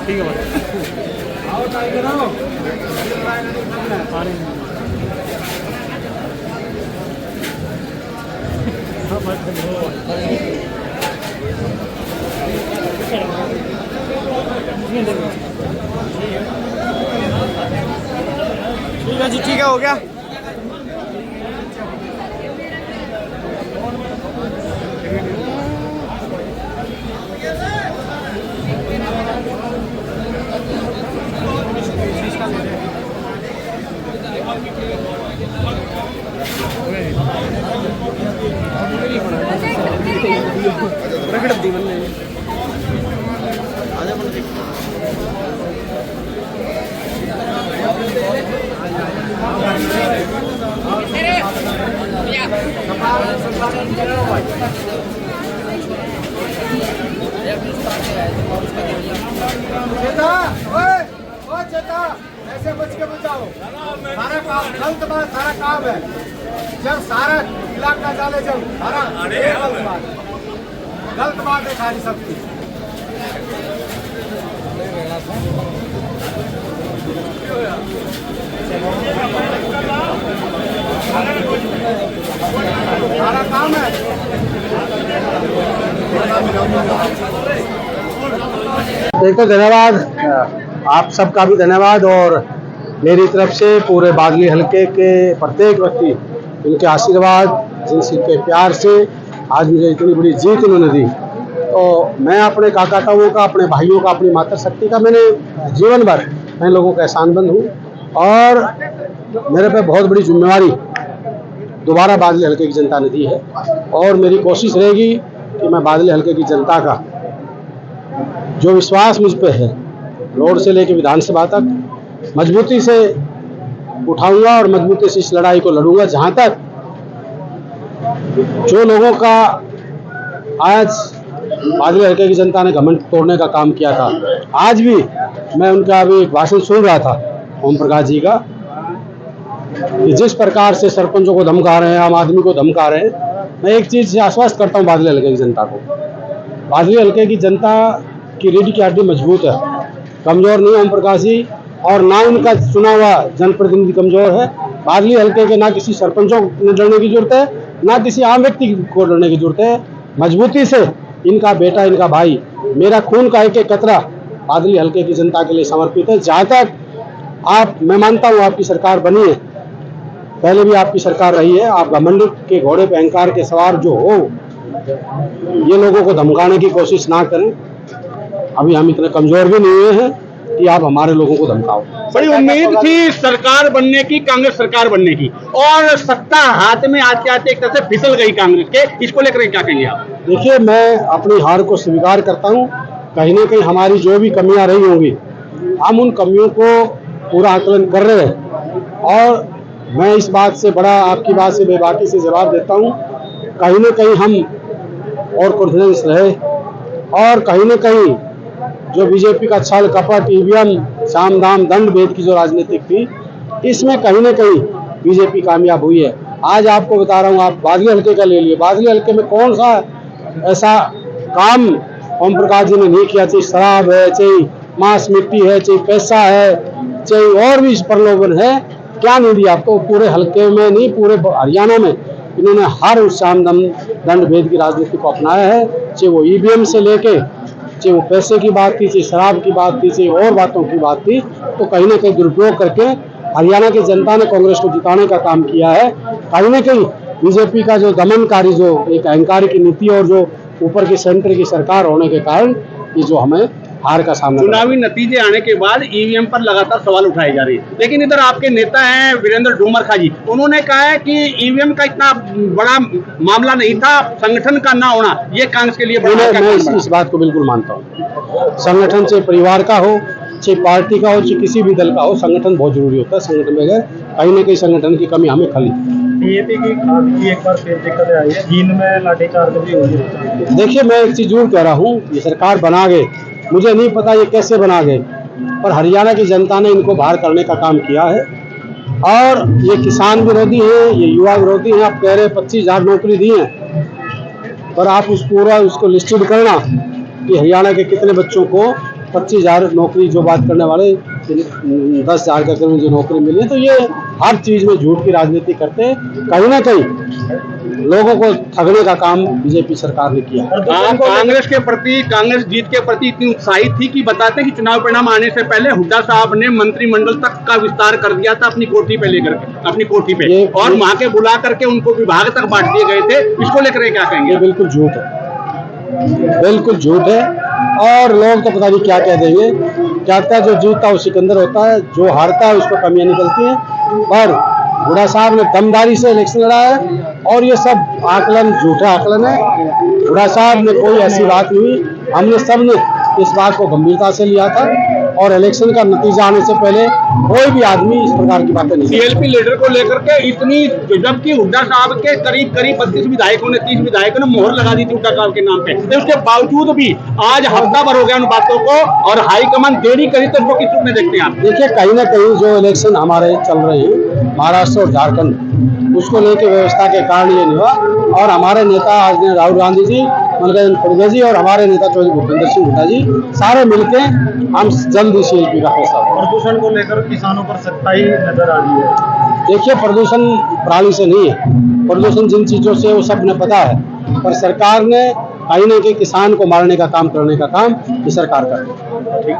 ठीक है आओ टाइगर आओ ठीक है जी, ठीक है, हो गया। ऐसे बच के बचाओ, सारा काम गलत बात, सारा काम है जब सारा इलाका डाले, जब सारा गलत बात है सारी सबकी। सारा काम है। एक तो धन्यवाद, आप सबका भी धन्यवाद, और मेरी तरफ से पूरे बादली हलके के प्रत्येक व्यक्ति, इनके आशीर्वाद, जिनके प्यार से आज मुझे इतनी बड़ी जीत इन्होंने दी। तो मैं अपने काका ताऊओं का, अपने भाइयों का, अपनी माता शक्ति का, मैंने जीवन भर मैं लोगों का एहसानमंद हूँ, और मेरे पे बहुत बड़ी जिम्मेवारी दोबारा बादली हलके की जनता ने दी है। और मेरी कोशिश रहेगी कि मैं बादली हलके की जनता का जो विश्वास मुझ पे है, रोड से लेकर विधानसभा तक मजबूती से उठाऊंगा और मजबूती से इस लड़ाई को लड़ूंगा। जहां तक जो लोगों का आज बादली हलके की जनता ने घमंड तोड़ने का काम किया था, आज भी मैं उनका अभी एक भाषण सुन रहा था ओम प्रकाश जी का, कि जिस प्रकार से सरपंचों को धमका रहे हैं, आम आदमी को धमका रहे हैं, मैं एक चीज से आश्वस्त करता हूं बादली हलके की जनता को, बादली हलके की जनता की रीढ़ की हड्डी मजबूत है, कमजोर नहीं ओम प्रकाश जी, और ना उनका चुना हुआ जनप्रतिनिधि कमजोर है। बादली हलके के ना किसी सरपंचों को डरने की जरूरत है, ना किसी आम व्यक्ति को डरने की जरूरत है। मजबूती से इनका बेटा, इनका भाई, मेरा खून का एक एक कतरा बादली हलके की जनता के लिए समर्पित है। जहां तक मैं मानता हूं आपकी सरकार बनी है, पहले भी आपकी सरकार रही है, आप घमंड के घोड़े पे अहंकार के सवार जो हो, ये लोगों को धमकाने की कोशिश ना करें। अभी हम इतने कमजोर भी नहीं हुए हैं कि आप हमारे लोगों को धमकाओ। बड़ी उम्मीद थी सरकार बनने की, कांग्रेस सरकार बनने की, और सत्ता हाथ में आते आते एक तरह से फिसल गई कांग्रेस के, इसको लेकर क्या कहेंगे आप? देखिए, मैं अपनी हार को स्वीकार करता हूं। कहीं ना कहीं हमारी जो भी कमियां रही होंगी, हम उन कमियों को पूरा आकलन कर रहे हैं, और मैं इस बात से बड़ा, आपकी बात से बेबाकी से जवाब देता हूं, कहीं ना कहीं हम और कॉन्फिडेंस रहे, और कहीं ना कहीं जो बीजेपी का छल कपट, ईवीएम, साम दाम दंड भेद की जो राजनीतिक थी, इसमें कहीं ना कहीं बीजेपी कामयाब हुई है। आज आपको बता रहा हूं, आप बादली हलके का ले लिए, बादली हलके में कौन सा ऐसा काम ओम प्रकाश जी ने नहीं किया? चाहे शराब है, चाहे मांस मिट्टी है, चाहे पैसा है, चाहे और भी प्रलोभन है, क्या नहीं दिया आपको? पूरे हलके में नहीं, पूरे हरियाणा में इन्होंने हर उस साम दंड भेद की राजनीति को अपनाया है। चाहे वो ईवीएम से लेके, चाहे वो पैसे की बात थी, चाहे शराब की बात थी, चाहे और बातों की बात थी, तो कहीं ना कहीं दुरुपयोग करके हरियाणा की जनता ने कांग्रेस को जिताने का काम किया है। कहीं ना कहीं बीजेपी का जो दमनकारी, जो एक अहंकारी की नीति, और जो ऊपर की सेंटर की सरकार होने के कारण ये जो हमें हार का सामना, चुनावी नतीजे आने के बाद ईवीएम पर लगातार सवाल उठाए जा रहे हैं, लेकिन इधर आपके नेता हैं वीरेंद्र डूमरखा जी, उन्होंने कहा है कि ईवीएम का इतना बड़ा मामला नहीं था, संगठन का ना होना ये कांग्रेस के लिए बड़ा। मैं इस बात को बिल्कुल मानता हूँ। संगठन चाहे परिवार का हो, चाहे पार्टी का हो चाहे किसी भी दल का हो, संगठन बहुत जरूरी होता है। संगठन बगैर कहीं ना कहीं संगठन की कमी हमें खली। डीएपी की खाद की एक बार फिर दिक्कतें आई है, जींद में लाठीचार्ज भी हुई है। देखिए, मैं एक चीज जरूर कह रहा हूँ, ये सरकार बना गए, मुझे नहीं पता ये कैसे बना गए, पर हरियाणा की जनता ने इनको बाहर करने का काम किया है। और ये किसान विरोधी है, ये युवा विरोधी है। आप कह रहे 25,000 नौकरी दी है, पर आप उस पूरा उसको लिस्टेड करना कि हरियाणा के कितने बच्चों को 25,000 नौकरी, जो बात करने वाले 10,000 के करीब जो नौकरी मिली है। तो ये हर चीज में झूठ की राजनीति करते हैं। कहीं ना कहीं लोगों को ठगने का काम बीजेपी सरकार ने किया। कांग्रेस के प्रति, कांग्रेस जीत के प्रति इतनी उत्साहित थी कि बताते हैं कि चुनाव परिणाम आने से पहले हुड्डा साहब ने मंत्रिमंडल तक का विस्तार कर दिया था अपनी कोठी पे लेकर के, अपनी कोठी पे, और वहां के बुला करके उनको विभाग तक बांट दिए गए थे। इसको लेकर क्या कहेंगे? ये बिल्कुल झूठ है, बिल्कुल झूठ है। और लोग तो पता नहीं क्या कह देंगे। कहता है जो जीतता वो सिकंदर होता है, जो हारता है उसको कमियां निकलती हैं। पर हुड्डा साहब ने दमदारी से इलेक्शन लड़ा है, और ये सब आकलन झूठा आकलन है। हुड्डा साहब ने कोई ऐसी बात नहीं हुई। हमने सब ने इस बात को गंभीरता से लिया था, और इलेक्शन का नतीजा आने से पहले कोई भी आदमी इस प्रकार की बातें नहीं। सीएलपी लीडर को लेकर के इतनी, जबकि हुड्डा साहब के करीब 32 विधायकों ने, 30 विधायकों ने मोहर लगा दी थी हुड्डा साहब के नाम पे, तो उसके बावजूद भी आज हफ्ता भर हो गया उन बातों को, और हाईकमान देरी करी तो इसको किस रूप में देखते हैं आप? देखिए, कहीं ना कहीं जो इलेक्शन हमारे चल रहे हैं महाराष्ट्र और झारखंड, उसको लेकर व्यवस्था के कारण ये नहीं हुआ। और हमारे नेता आज ने राहुल गांधी जी, मल्लिकार्जुन खड़गे जी और हमारे नेता चौधरी भूपेंद्र सिंह हुड्डा जी सारे मिलके हम जल्द ही सीएलपी का फैसला। प्रदूषण को लेकर किसानों पर सख्ताई नजर आ रही है। देखिए, प्रदूषण पराली से नहीं है, प्रदूषण जिन चीजों से वो सब ने पता है, पर सरकार ने कहीं ना कहीं किसान को मारने का काम करने का काम ये सरकार कर रही है।